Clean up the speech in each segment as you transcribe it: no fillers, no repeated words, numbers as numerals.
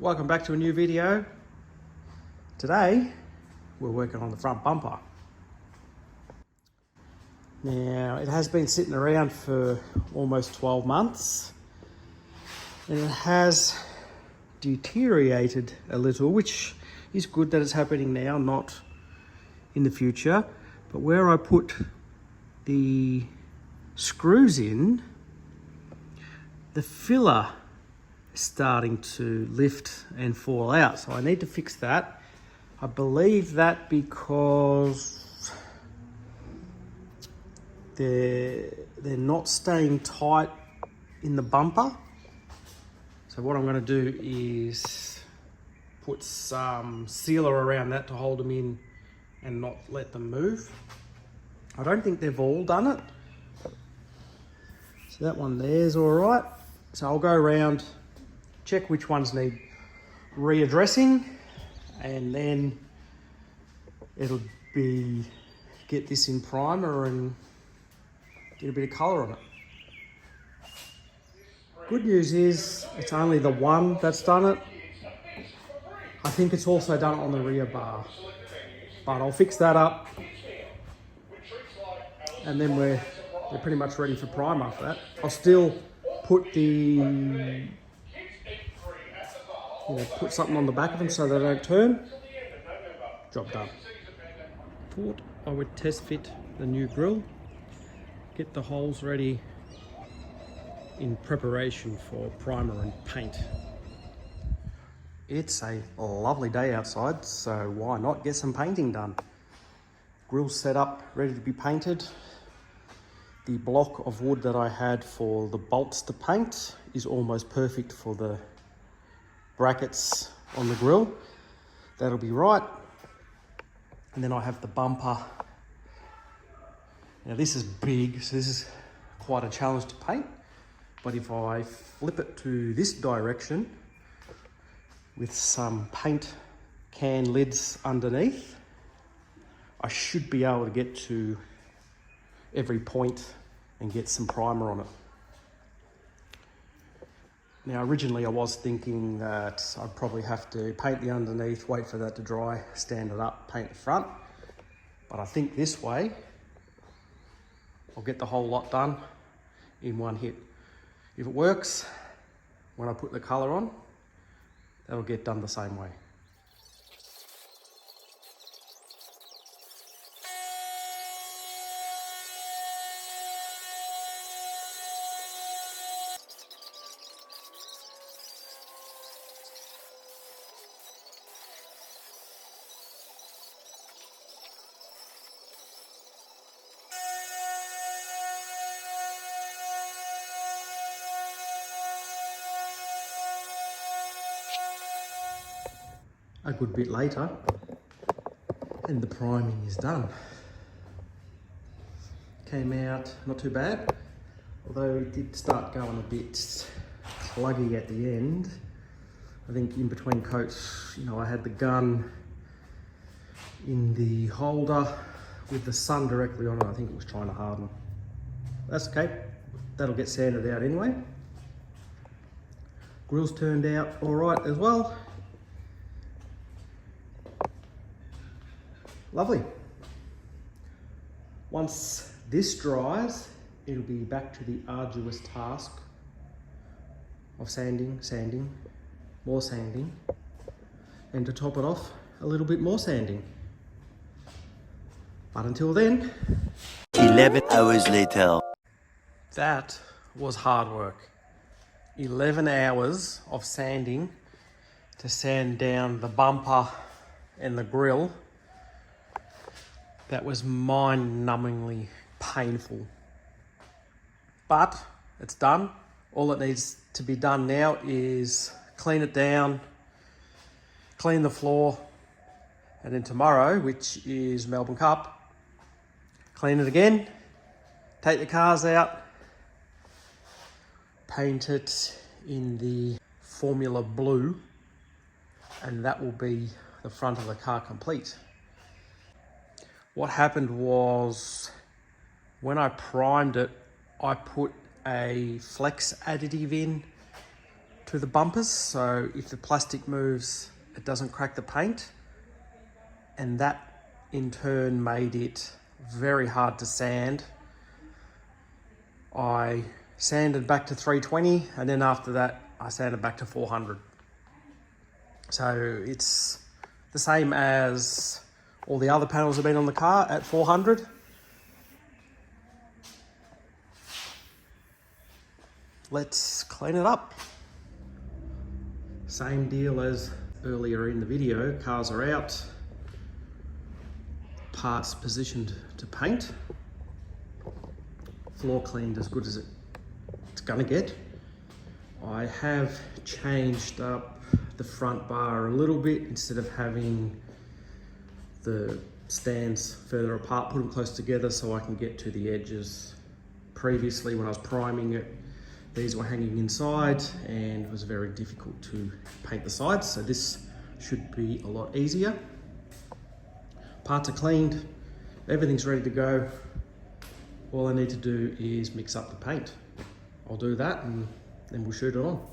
Welcome back to a new video. Today we're working on the front bumper. Now it has been sitting around for almost 12 months and it has deteriorated a little, which is good that it's happening now, not in the future. But where I put the screws in, the filler is starting to lift and fall out, so I need to fix that. I believe that because they're not staying tight in the bumper. So what I'm going to do is put some sealer around that to hold them in and not let them move. I don't think they've all done it. So that one there's all right. So I'll go around, check which ones need readdressing, and then it'll be get this in primer and get a bit of colour on it. Good news is it's only the one that's done it. I think it's also done it on the rear bar, but I'll fix that up and then we're pretty much ready for prime after that. I'll still put put something on the back of them so they don't turn. Job done. Thought I would test fit the new grille, get the holes ready in preparation for primer and paint. It's a lovely day outside, so why not get some painting done? Grille set up, ready to be painted. The block of wood that I had for the bolts to paint is almost perfect for the brackets on the grille. That'll be right. And then I have the bumper. Now this is big, so this is quite a challenge to paint. But if I flip it to this direction with some paint can lids underneath, I should be able to get to every point and get some primer on it. Now originally I was thinking that I'd probably have to paint the underneath, wait for that to dry, stand it up, paint the front. But I think this way I'll get the whole lot done in one hit. If it works, when I put the colour on, that'll get done the same way. A good bit later and the priming is done. Came out not too bad, although it did start going a bit sluggy at the end. I think in between coats, I had the gun in the holder with the sun directly on it. I think it was trying to harden. That's okay, that'll get sanded out anyway. Grille's turned out all right as well. Lovely. Once this dries, it'll be back to the arduous task of sanding, more sanding, and to top it off, a little bit more sanding. But until then, 11 hours later. That was hard work. 11 hours of sanding to sand down the bumper and the grille. That was mind-numbingly painful. But it's done. All that needs to be done now is clean it down, clean the floor, and then tomorrow, which is Melbourne Cup, clean it again, take the cars out, paint it in the Formula Blue, and that will be the front of the car complete. What happened was when I primed it, I put a flex additive in to the bumpers, so if the plastic moves, it doesn't crack the paint. And that in turn made it very hard to sand. I sanded back to 320, and then after that I sanded back to 400. So it's the same as all the other panels have been on the car at 400. Let's clean it up. Same deal as earlier in the video. Cars are out, parts positioned to paint, floor cleaned as good as it's gonna get. I have changed up the front bar a little bit. Instead of having the stands further apart, put them close together so I can get to the edges. Previously, when I was priming it, these were hanging inside and it was very difficult to paint the sides, so this should be a lot easier. Parts are cleaned, everything's ready to go. All I need to do is mix up the paint. I'll do that and then we'll shoot it on.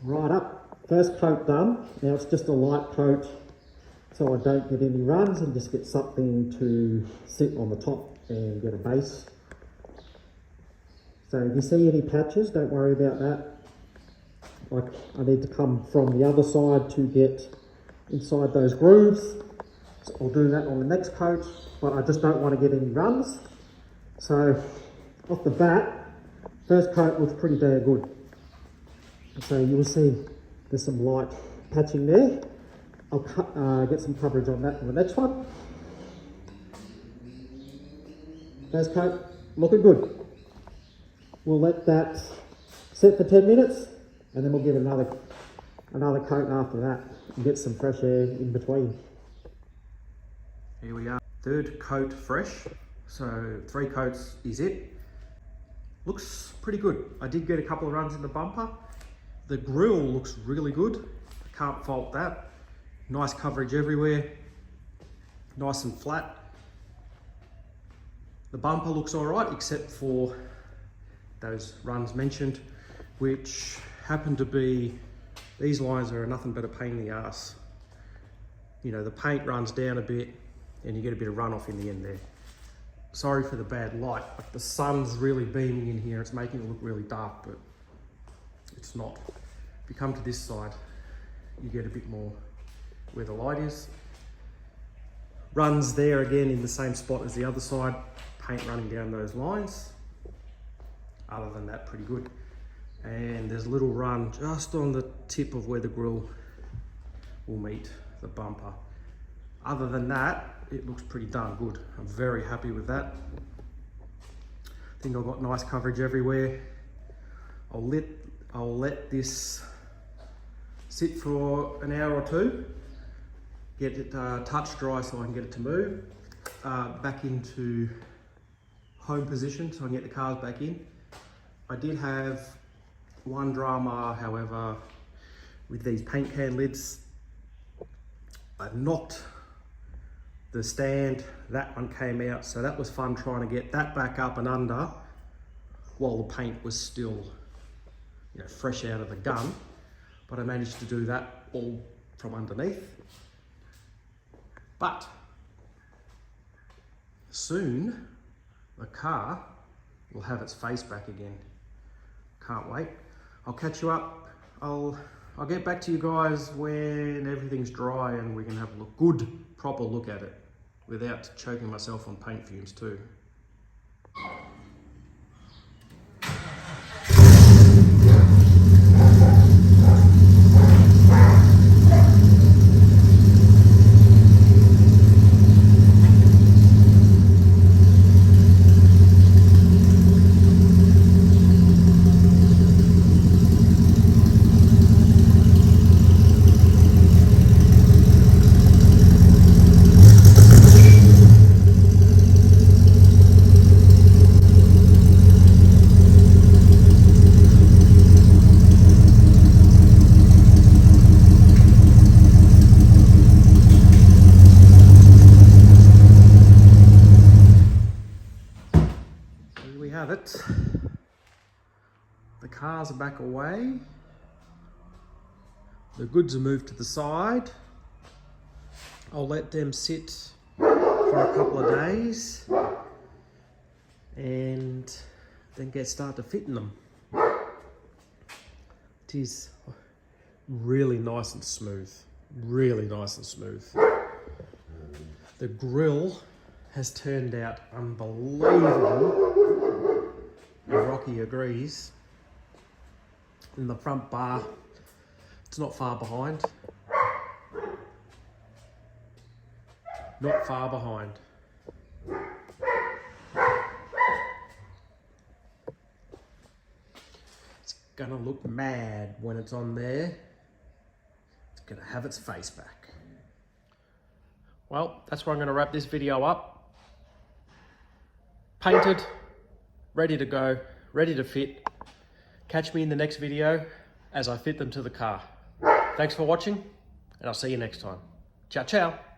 Right up, first coat done. Now it's just a light coat so I don't get any runs and just get something to sit on the top and get a base. So if you see any patches, don't worry about that. Like, I need to come from the other side to get inside those grooves. So I'll do that on the next coat, but I just don't want to get any runs. So off the bat, first coat looks pretty damn good. So you will see there's some light patching there. I'll get some coverage on that on the next one. First coat, looking good. We'll let that sit for 10 minutes and then we'll give another coat after that and get some fresh air in between. Here we are, third coat fresh. So 3 coats is it. Looks pretty good. I did get a couple of runs in the bumper. The grille looks really good. Can't fault that. Nice coverage everywhere. Nice and flat. The bumper looks all right, except for those runs mentioned, which happen to be, these lines are nothing but a pain in the ass. You know, the paint runs down a bit and you get a bit of runoff in the end there. Sorry for the bad light, like the sun's really beaming in here. It's making it look really dark, but it's not. If you come to this side, you get a bit more where the light is. Runs there again in the same spot as the other side, paint running down those lines. Other than that, pretty good. And there's a little run just on the tip of where the grille will meet the bumper. Other than that, it looks pretty darn good. I'm very happy with that. I think I've got nice coverage everywhere. I'll let this sit for an hour or two, get it touch dry so I can get it to move, back into home position so I can get the cars back in. I did have one drama, however, with these paint can lids. I knocked the stand, that one came out, so that was fun trying to get that back up and under while the paint was still, you know, fresh out of the gun. But I managed to do that all from underneath. But soon the car will have its face back again. Can't wait. I'll catch you up. I'll get back to you guys when everything's dry and we can have a good, proper look at it without choking myself on paint fumes too. that the cars are back away, the goods are moved to the side, I'll let them sit for a couple of days and then start to fitting them. It is really nice and smooth, really nice and smooth. The grill has turned out unbelievable, and Rocky agrees. In the front bar, it's not far behind. Not far behind. It's gonna look mad when it's on there. It's gonna have its face back. Well, that's where I'm gonna wrap this video up. Painted, ready to go, ready to fit. Catch me in the next video as I fit them to the car. Thanks for watching, and I'll see you next time. Ciao, ciao.